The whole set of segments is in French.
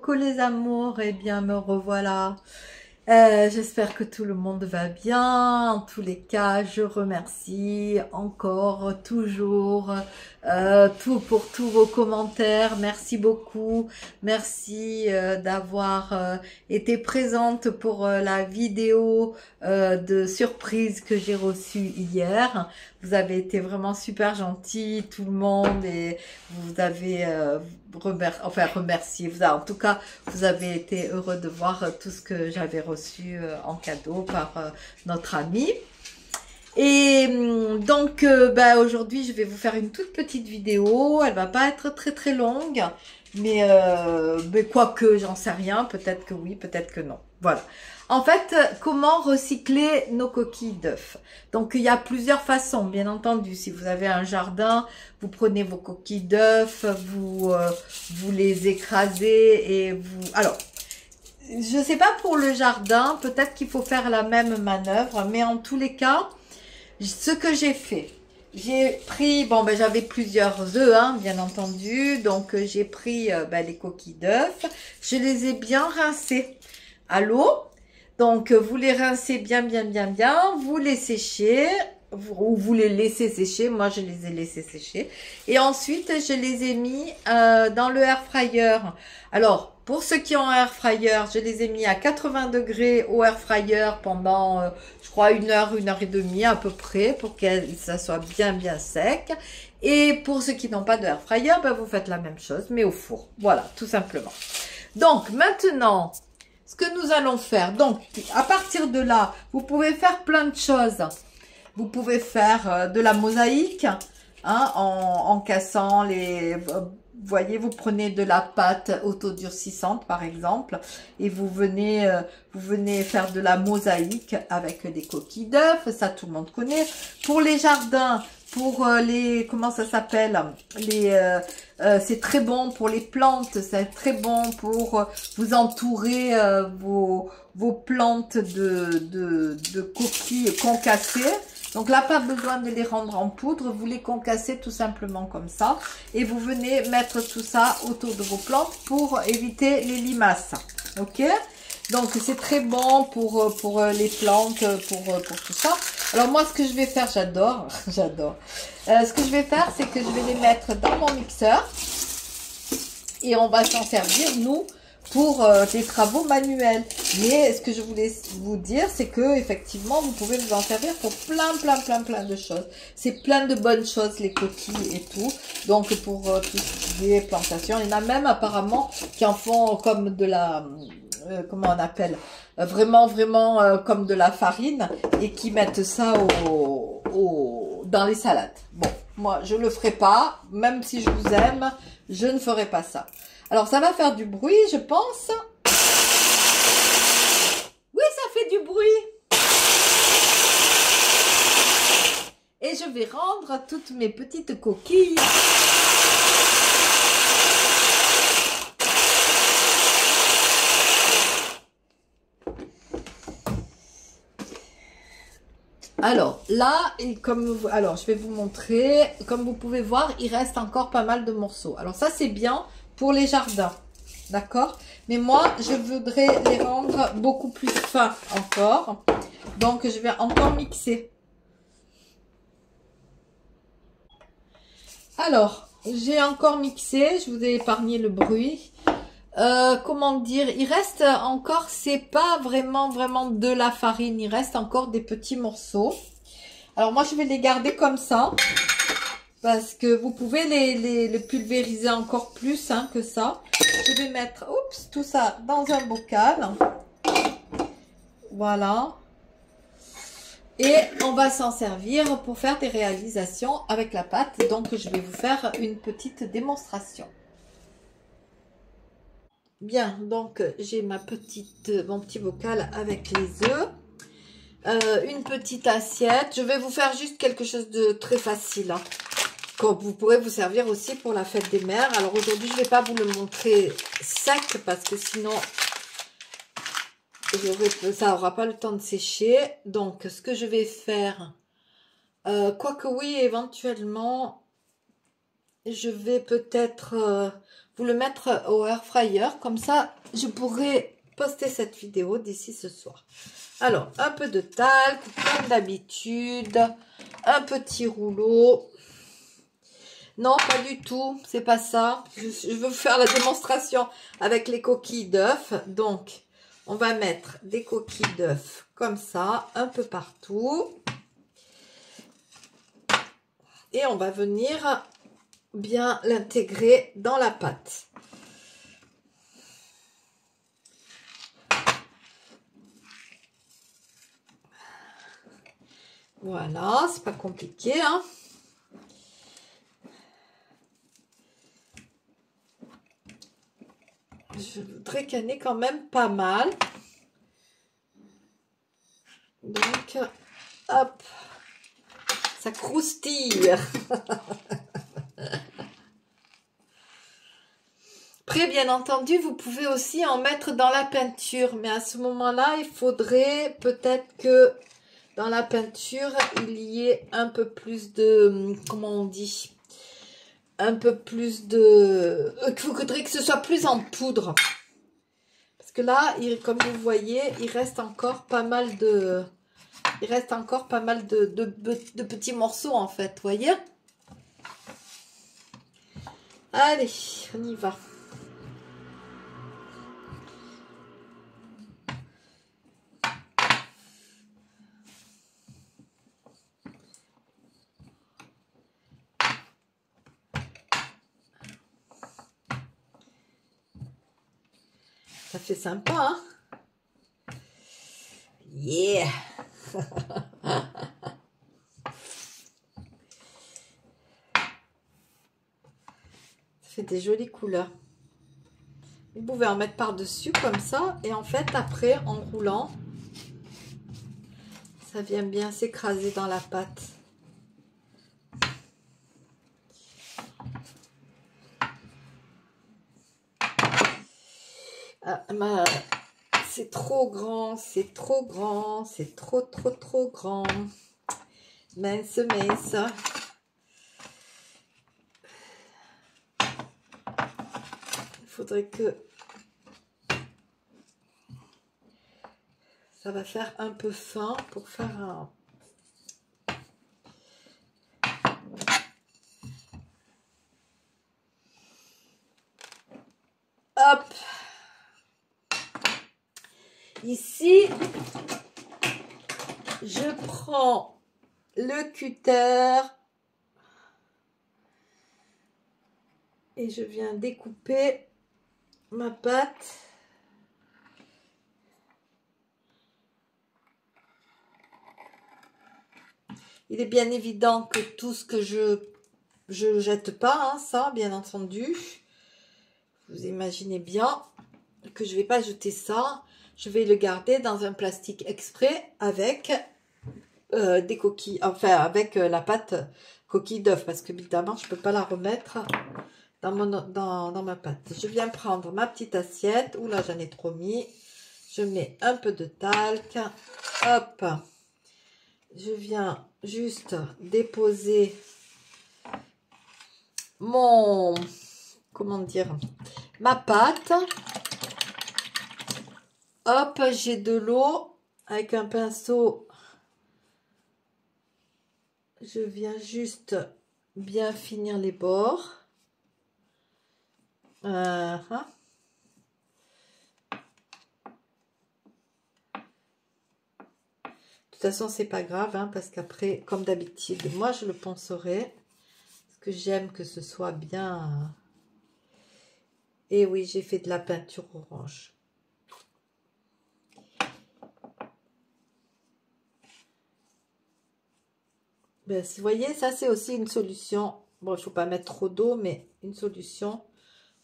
coucou les amours, eh bien me revoilà. J'espère que tout le monde va bien. En tous les cas, je remercie encore, toujours, pour tous vos commentaires. Merci beaucoup. Merci d'avoir été présente pour la vidéo de surprise que j'ai reçue hier. Vous avez été vraiment super gentils, tout le monde, et vous avez remercié. En tout cas, vous avez été heureux de voir tout ce que j'avais reçu en cadeau par notre ami. Et donc, aujourd'hui, je vais vous faire une toute petite vidéo. Elle va pas être très très longue, mais quoique, j'en sais rien. Peut-être que oui, peut-être que non. Voilà. En fait, comment recycler nos coquilles d'œufs? Donc, il y a plusieurs façons, bien entendu. Si vous avez un jardin, vous prenez vos coquilles d'œufs, vous les écrasez et vous... Alors, je sais pas pour le jardin, peut-être qu'il faut faire la même manœuvre, mais en tous les cas, ce que j'ai fait, j'ai pris, j'avais plusieurs œufs, hein, bien entendu, donc j'ai pris les coquilles d'œufs, je les ai bien rincés à l'eau. Donc, vous les rincez bien, vous les séchez, ou vous les laissez sécher. Moi, je les ai laissés sécher. Et ensuite, je les ai mis dans le air fryer. Alors, pour ceux qui ont un air fryer, je les ai mis à 80 degrés au air fryer pendant, je crois, une heure et demie à peu près, pour que ça soit bien sec. Et pour ceux qui n'ont pas de air fryer, vous faites la même chose, mais au four. Voilà, tout simplement. Donc, maintenant... ce que nous allons faire, donc à partir de là, vous pouvez faire plein de choses. Vous pouvez faire de la mosaïque, hein, en cassant les... Vous voyez, vous prenez de la pâte autodurcissante par exemple, et vous venez faire de la mosaïque avec des coquilles d'œufs, ça tout le monde connaît. Pour les jardins, pour les, comment ça s'appelle, les, c'est très bon pour les plantes, c'est très bon pour vous entourer vos plantes de coquilles concassées. Donc là, pas besoin de les rendre en poudre, vous les concassez tout simplement comme ça. Et vous venez mettre tout ça autour de vos plantes pour éviter les limaces. Ok? Donc c'est très bon pour les plantes, pour tout ça. Alors moi, ce que je vais faire, j'adore, j'adore. Ce que je vais faire, c'est que je vais les mettre dans mon mixeur. Et on va s'en servir, nous, pour des travaux manuels. Mais ce que je voulais vous dire, c'est que effectivement, vous pouvez vous en servir pour plein de choses. C'est plein de bonnes choses, les coquilles et tout. Donc pour tout ce qui est plantation, il y en a même apparemment qui en font comme de la... comment on appelle, vraiment comme de la farine, et qui mettent ça dans les salades. Bon, moi je le ferai pas, même si je vous aime, je ne ferai pas ça. Alors ça va faire du bruit, je pense. Oui, ça fait du bruit. Et je vais rendre toutes mes petites coquilles. Alors là, alors je vais vous montrer, comme vous pouvez voir, il reste encore pas mal de morceaux. Alors ça c'est bien pour les jardins, d'accord? Mais moi je voudrais les rendre beaucoup plus fins encore, donc je vais encore mixer. Alors j'ai encore mixé, je vous ai épargné le bruit. Comment dire, il reste encore, c'est pas vraiment de la farine, il reste encore des petits morceaux. Alors moi je vais les garder comme ça, parce que vous pouvez les pulvériser encore plus que ça. Je vais mettre tout ça dans un bocal, voilà, et on va s'en servir pour faire des réalisations avec la pâte. Donc je vais vous faire une petite démonstration. Bien, donc j'ai mon petit bocal avec les œufs, une petite assiette. Je vais vous faire juste quelque chose de très facile, hein, comme vous pourrez vous servir aussi pour la fête des mères. Alors aujourd'hui, je ne vais pas vous le montrer sec parce que sinon, ça n'aura pas le temps de sécher. Donc, ce que je vais faire, quoique oui, éventuellement... je vais peut-être vous le mettre au air fryer. Comme ça, je pourrai poster cette vidéo d'ici ce soir. Alors, un peu de talc, comme d'habitude. Un petit rouleau. Non, pas du tout. C'est pas ça. Je veux faire la démonstration avec les coquilles d'œufs. Donc, on va mettre des coquilles d'œufs comme ça, un peu partout. Et on va venir bien l'intégrer dans la pâte. Voilà, c'est pas compliqué, hein. Je voudrais qu'il y en ait quand même pas mal. Donc, hop, ça croustille. Après, bien entendu, vous pouvez aussi en mettre dans la peinture. Mais à ce moment-là, il faudrait peut-être que dans la peinture, il y ait un peu plus de... Comment on dit? Un peu plus de... Il faudrait que ce soit plus en poudre. Parce que là, comme vous voyez, il reste encore pas mal de... Il reste encore pas mal de petits morceaux, en fait. Vous voyez? Allez, on y va. Ça fait sympa, hein? Yeah! Ça fait des jolies couleurs. Vous pouvez en mettre par-dessus comme ça. Et en fait, après, en roulant, ça vient bien s'écraser dans la pâte. Ah, c'est trop grand, c'est trop grand, c'est trop grand. Mince, mince. Il faudrait que ça va faire un peu fin pour faire un... Hop. Ici, je prends le cutter et je viens découper ma pâte. Il est bien évident que tout ce que je jette pas, hein, ça, bien entendu. Vous imaginez bien que je vais pas jeter ça. Je vais le garder dans un plastique exprès avec des coquilles, enfin avec la pâte coquille d'œuf, parce que évidemment je peux pas la remettre dans ma pâte. Je viens prendre ma petite assiette. Oula, j'en ai trop mis. Je mets un peu de talc. Hop. Je viens juste déposer mon... Comment dire? Ma pâte. Hop, j'ai de l'eau avec un pinceau. Je viens juste bien finir les bords. De toute façon, c'est pas grave, hein, parce qu'après, comme d'habitude, moi, je le poncerai. Parce que j'aime que ce soit bien... Et oui, j'ai fait de la peinture orange. Ben, vous voyez, ça, c'est aussi une solution. Bon, il ne faut pas mettre trop d'eau, mais une solution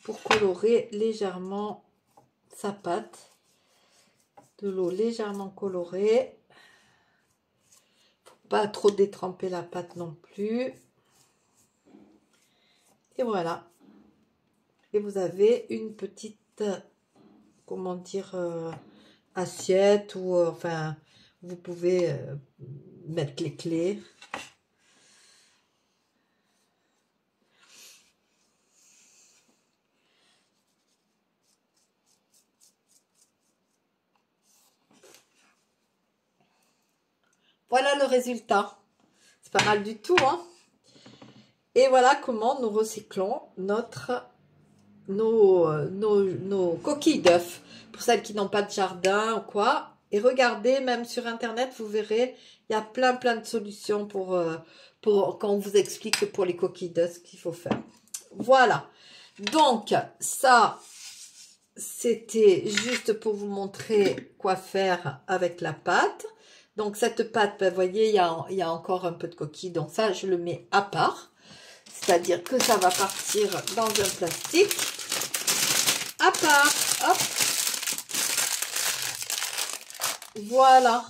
pour colorer légèrement sa pâte. De l'eau légèrement colorée. Pas trop détremper la pâte non plus. Et voilà. Et vous avez une petite, comment dire, assiette ou enfin, vous pouvez mettre les clés. Voilà le résultat. C'est pas mal du tout, hein. Et voilà comment nous recyclons nos coquilles d'œufs. Pour celles qui n'ont pas de jardin ou quoi. Et regardez, même sur Internet, vous verrez, il y a plein de solutions pour quand on vous explique pour les coquilles d'œufs ce qu'il faut faire. Voilà. Donc, ça, c'était juste pour vous montrer quoi faire avec la pâte. Donc, cette pâte, vous voyez, il y a encore un peu de coquille. Donc, ça, je le mets à part. C'est-à-dire que ça va partir dans un plastique à part. Hop. Voilà.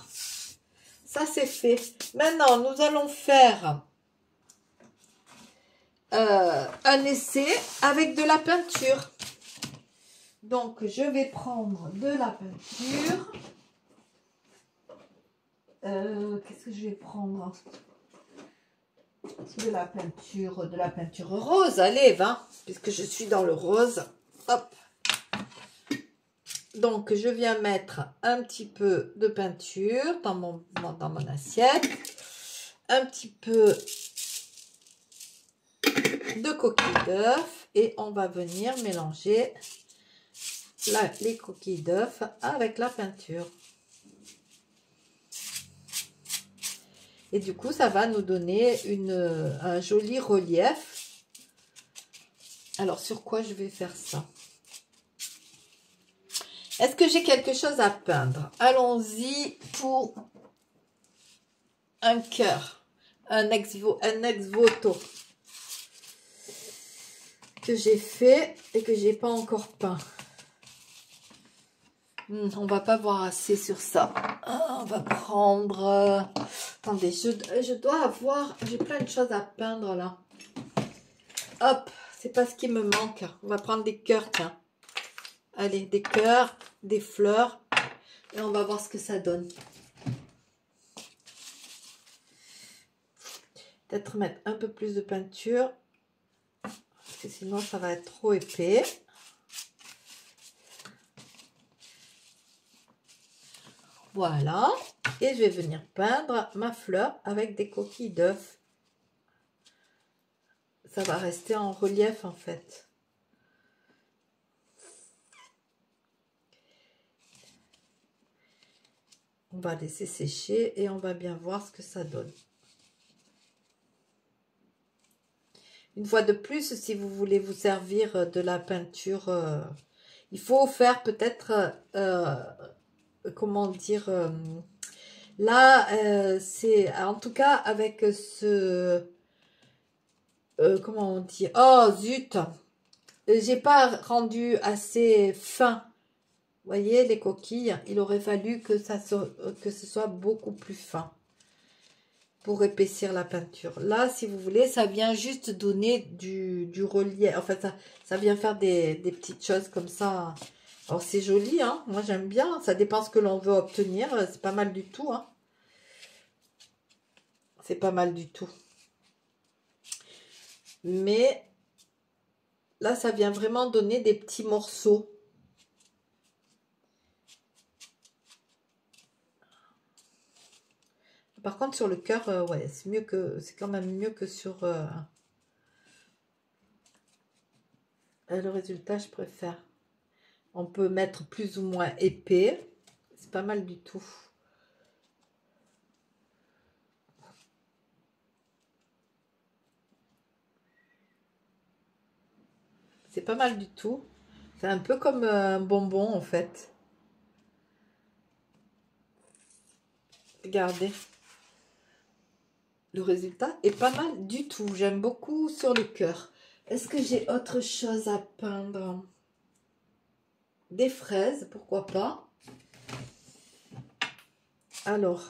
Ça, c'est fait. Maintenant, nous allons faire un essai avec de la peinture. Donc, je vais prendre de la peinture. Qu'est-ce que je vais prendre? De la peinture rose. Allez, va, puisque je suis dans le rose. Hop. Donc, je viens mettre un petit peu de peinture dans mon assiette. Un petit peu de coquilles d'œufs. Et on va venir mélanger les coquilles d'œufs avec la peinture. Et du coup, ça va nous donner un joli relief. Alors, sur quoi je vais faire ça? Est-ce que j'ai quelque chose à peindre? Allons-y pour un cœur, un ex-voto que j'ai fait et que j'ai pas encore peint. On va pas voir assez sur ça. On va prendre... attendez, je dois avoir... J'ai plein de choses à peindre là. Hop, c'est pas ce qui me manque. On va prendre des cœurs, tiens. Allez, des cœurs, des fleurs. Et on va voir ce que ça donne. Peut-être mettre un peu plus de peinture. Parce que sinon, ça va être trop épais. Voilà. Et je vais venir peindre ma fleur avec des coquilles d'œufs. Ça va rester en relief en fait. On va laisser sécher et on va bien voir ce que ça donne. Une fois de plus, si vous voulez vous servir de la peinture, il faut faire peut-être, comment dire, là, c'est en tout cas avec ce, comment on dit, oh zut, j'ai pas rendu assez fin. Vous voyez, les coquilles, il aurait fallu que ce soit beaucoup plus fin pour épaissir la peinture. Là, si vous voulez, ça vient juste donner du relief. En fait, ça vient faire des petites choses comme ça. Alors, c'est joli, hein. Moi, j'aime bien. Ça dépend ce que l'on veut obtenir. C'est pas mal du tout, hein. C'est pas mal du tout. Mais là, ça vient vraiment donner des petits morceaux. Par contre, sur le cœur, ouais, c'est quand même mieux que sur le résultat, je préfère. On peut mettre plus ou moins épais. C'est pas mal du tout. C'est pas mal du tout. C'est un peu comme un bonbon en fait. Regardez. Le résultat est pas mal du tout. J'aime beaucoup sur le cœur. Est-ce que j'ai autre chose à peindre? Des fraises, pourquoi pas. Alors,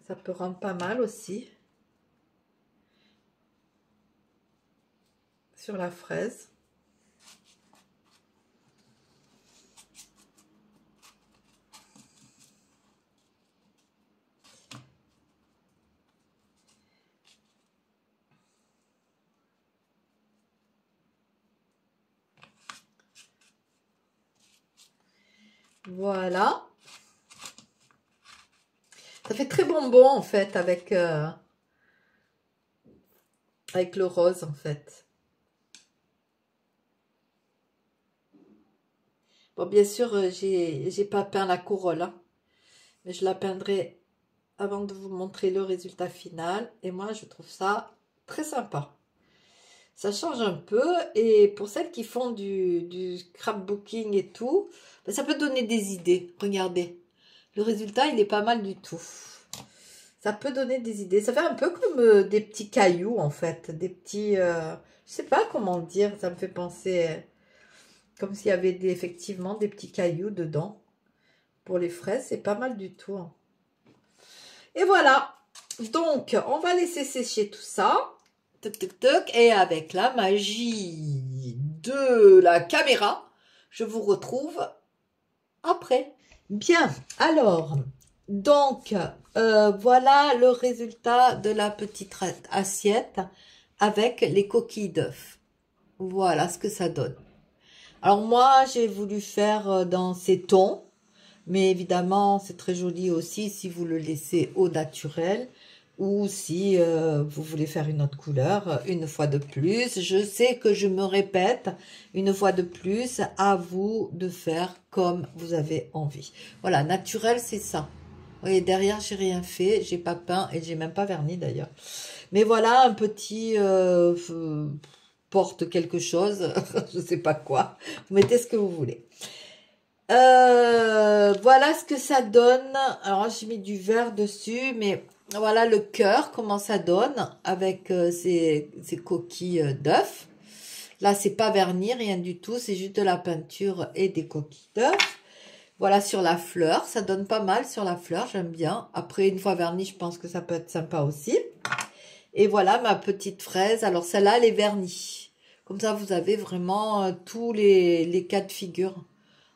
ça peut rendre pas mal aussi. Sur la fraise. Voilà. fait très bonbon en fait avec le rose en fait. Bon, bien sûr, j'ai pas peint la corolle, hein, mais je la peindrai avant de vous montrer le résultat final. Et moi, je trouve ça très sympa. Ça change un peu. Et pour celles qui font du scrapbooking et tout, ben, ça peut donner des idées. Regardez, le résultat, il est pas mal du tout. Ça peut donner des idées. Ça fait un peu comme des petits cailloux, en fait. Des petits... je sais pas comment dire. Ça me fait penser... comme s'il y avait effectivement des petits cailloux dedans. Pour les fraises, c'est pas mal du tout. Hein. Et voilà. Donc, on va laisser sécher tout ça. Toc, toc, toc. Et avec la magie de la caméra, je vous retrouve après. Bien. Alors, donc, voilà le résultat de la petite assiette avec les coquilles d'œufs. Voilà ce que ça donne. Alors moi, j'ai voulu faire dans ces tons, mais évidemment, c'est très joli aussi si vous le laissez au naturel ou si vous voulez faire une autre couleur, une fois de plus. Je sais que je me répète, une fois de plus, à vous de faire comme vous avez envie. Voilà, naturel, c'est ça. Vous voyez, derrière, j'ai rien fait, j'ai pas peint et j'ai même pas verni d'ailleurs. Mais voilà, un petit... porte quelque chose, je sais pas quoi, vous mettez ce que vous voulez. Voilà ce que ça donne. Alors j'ai mis du vert dessus, mais voilà le cœur, comment ça donne avec ces coquilles d'œufs. Là c'est pas verni, rien du tout, c'est juste de la peinture et des coquilles d'œufs. Voilà sur la fleur, ça donne pas mal sur la fleur, j'aime bien. Après une fois verni, je pense que ça peut être sympa aussi. Et voilà ma petite fraise. Alors celle-là, elle est vernie. Comme ça, vous avez vraiment tous les cas de figure.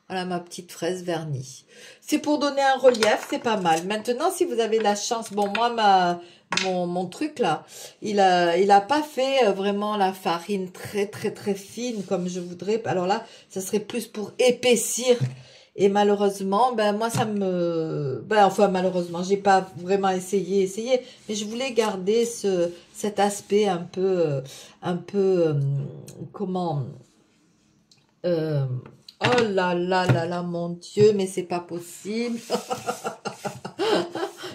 Voilà ma petite fraise vernie. C'est pour donner un relief, c'est pas mal. Maintenant, si vous avez la chance, bon moi mon truc là, il a pas fait vraiment la farine très fine comme je voudrais. Alors là, ça serait plus pour épaissir. Et malheureusement, ben moi ça me... Ben enfin malheureusement, j'ai pas vraiment essayé. Mais je voulais garder cet aspect un peu... comment... oh là, mon Dieu, mais c'est pas possible.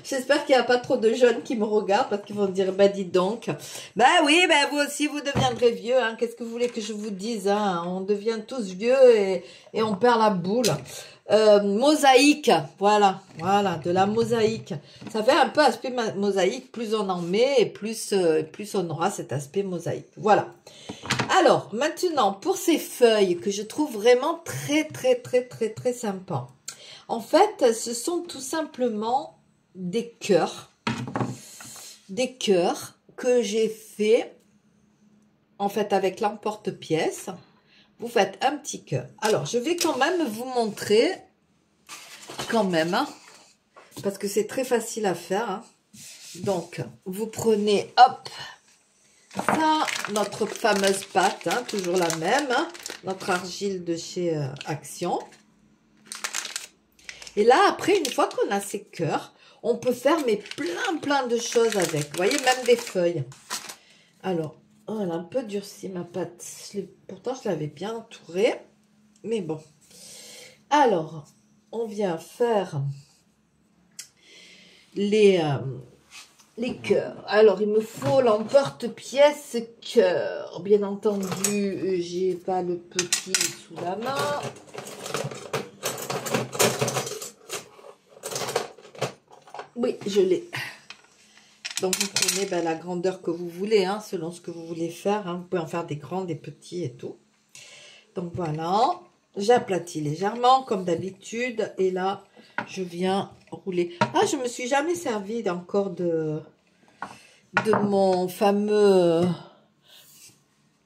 J'espère qu'il n'y a pas trop de jeunes qui me regardent parce qu'ils vont dire, bah dis donc. Bah oui, bah vous aussi, vous deviendrez vieux. Hein. Qu'est-ce que vous voulez que je vous dise hein. On devient tous vieux et on perd la boule. Mosaïque, voilà, de la mosaïque. Ça fait un peu aspect mosaïque. Plus on en met et plus on aura cet aspect mosaïque. Voilà. Alors, maintenant, pour ces feuilles que je trouve vraiment très sympa. En fait, ce sont tout simplement des cœurs que j'ai fait en fait avec l'emporte-pièce. Vous faites un petit cœur. Alors, je vais quand même vous montrer quand même hein, parce que c'est très facile à faire. Hein. Donc, vous prenez, hop, ça, notre fameuse pâte, hein, toujours la même, hein, notre argile de chez Action. Et là, après, une fois qu'on a ces cœurs, on peut faire mais plein de choses avec. Vous voyez, même des feuilles. Alors, oh, elle a un peu durci ma pâte. Pourtant, je l'avais bien entourée. Mais bon. Alors, on vient faire les cœurs. Alors, il me faut l'emporte-pièce cœur. Bien entendu, j'ai pas le petit sous la main. Oui, je l'ai. Donc, vous prenez ben, la grandeur que vous voulez, hein, selon ce que vous voulez faire. Hein. Vous pouvez en faire des grands, des petits et tout. Donc, voilà. J'aplatis légèrement, comme d'habitude. Et là, je viens rouler. Ah, je me suis jamais servi encore de mon fameux...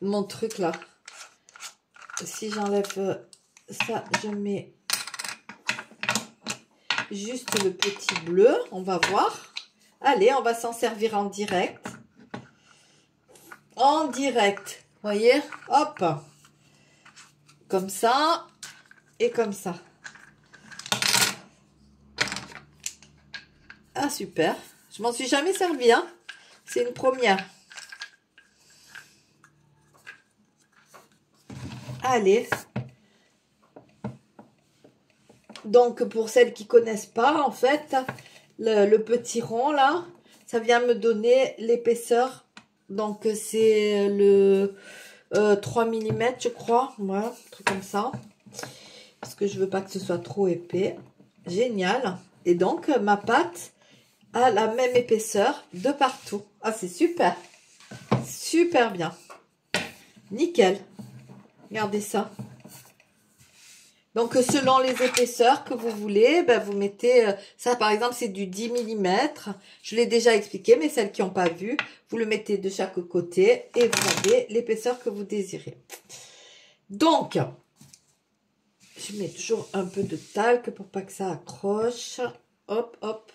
mon truc là. Si j'enlève ça, je mets juste le petit bleu. On va voir. Allez, on va s'en servir en direct. En direct. Vous voyez? Hop. Comme ça. Et comme ça. Ah, super. Je m'en suis jamais servi, hein. C'est une première. Allez. Donc, pour celles qui connaissent pas, en fait, le petit rond, là, ça vient me donner l'épaisseur. Donc, c'est le 3 mm, je crois. Ouais, un truc comme ça. Parce que je veux pas que ce soit trop épais. Génial. Et donc, ma pâte a la même épaisseur de partout. Ah, c'est super. Super bien. Nickel. Regardez ça. Donc, selon les épaisseurs que vous voulez, ben, vous mettez... ça, par exemple, c'est du 10 mm. Je l'ai déjà expliqué, mais celles qui n'ont pas vu, vous le mettez de chaque côté et vous avez l'épaisseur que vous désirez. Donc, je mets toujours un peu de talc pour pas que ça accroche. Hop, hop.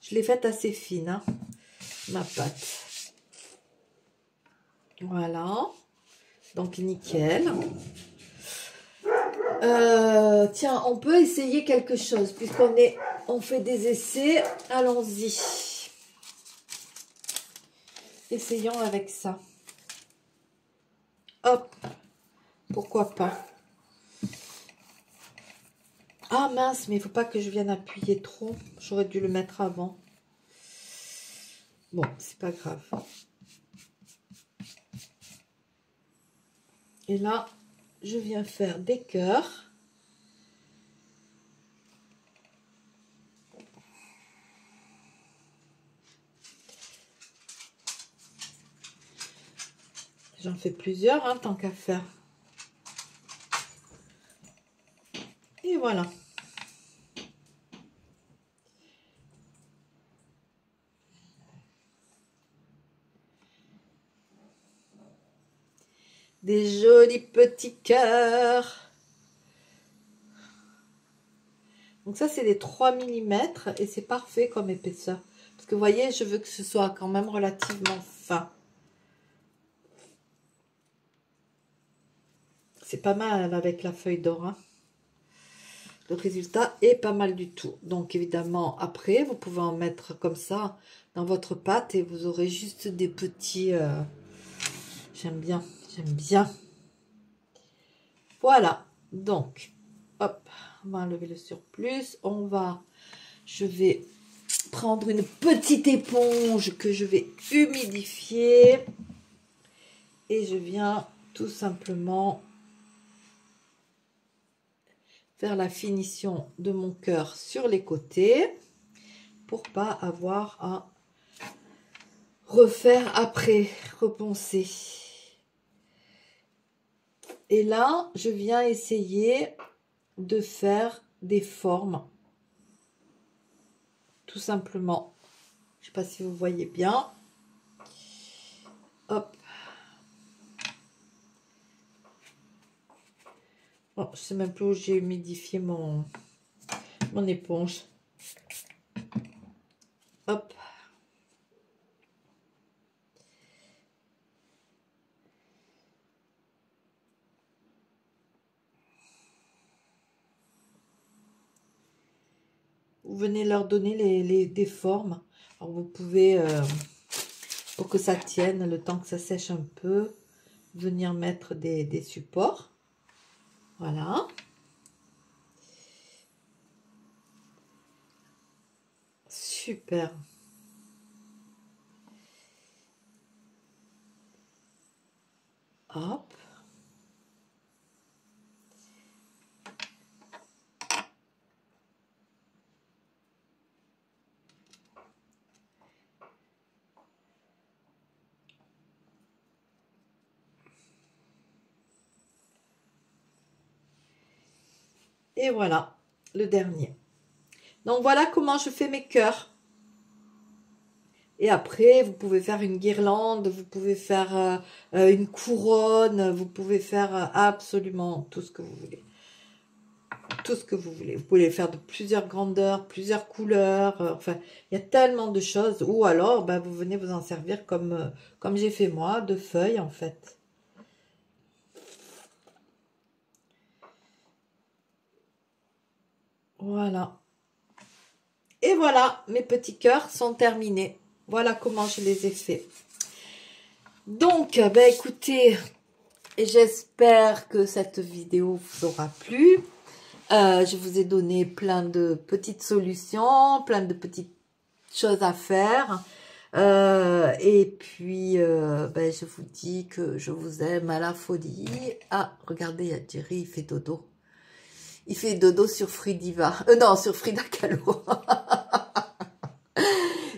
Je l'ai faite assez fine, hein, ma pâte. Voilà. Donc, nickel. Tiens, on peut essayer quelque chose on fait des essais. Allons-y. Essayons avec ça. Hop. Pourquoi pas. Ah mince, mais il faut pas que je vienne appuyer trop. J'aurais dû le mettre avant. Bon, c'est pas grave. Et là, je viens faire des cœurs. J'en fais plusieurs, hein, tant qu'à faire. Et voilà. Des jolis petits cœurs. Donc ça, c'est des 3 mm et c'est parfait comme épaisseur. Parce que vous voyez, je veux que ce soit quand même relativement fin. C'est pas mal avec la feuille d'or, hein. Le résultat est pas mal du tout. Donc évidemment, après, vous pouvez en mettre comme ça dans votre pâte et vous aurez juste des petits... J'aime bien, j'aime bien. Voilà, donc, hop, on va enlever le surplus. Je vais prendre une petite éponge que je vais humidifier. Et je viens tout simplement faire la finition de mon cœur sur les côtés pour pas avoir à refaire après, reponcer. Et là, je viens essayer de faire des formes. Tout simplement. Je ne sais pas si vous voyez bien. Hop. Bon, je ne sais même plus où j'ai humidifié mon éponge. Hop. Vous venez leur donner des formes. Alors vous pouvez, pour que ça tienne, le temps que ça sèche un peu, venir mettre des supports. Voilà. Super. Hop. Et voilà, le dernier. Donc voilà comment je fais mes cœurs. Et après, vous pouvez faire une guirlande, vous pouvez faire une couronne, vous pouvez faire absolument tout ce que vous voulez. Tout ce que vous voulez. Vous pouvez les faire de plusieurs grandeurs, plusieurs couleurs. Enfin, il y a tellement de choses. Ou alors, ben, vous venez vous en servir comme j'ai fait moi, de feuilles en fait. Voilà. Et voilà, mes petits cœurs sont terminés. Voilà comment je les ai faits. Donc, ben écoutez, j'espère que cette vidéo vous aura plu. Je vous ai donné plein de petites solutions, plein de petites choses à faire. Et puis, ben, je vous dis que je vous aime à la folie. Ah, regardez, il y a Jerry, il fait dodo. Il fait dodo sur Fridiva. Non, sur Frida Kahlo.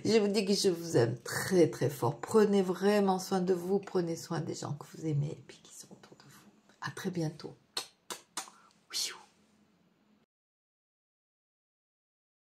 Je vous dis que je vous aime très très fort. Prenez vraiment soin de vous. Prenez soin des gens que vous aimez et puis qui sont autour de vous. À très bientôt.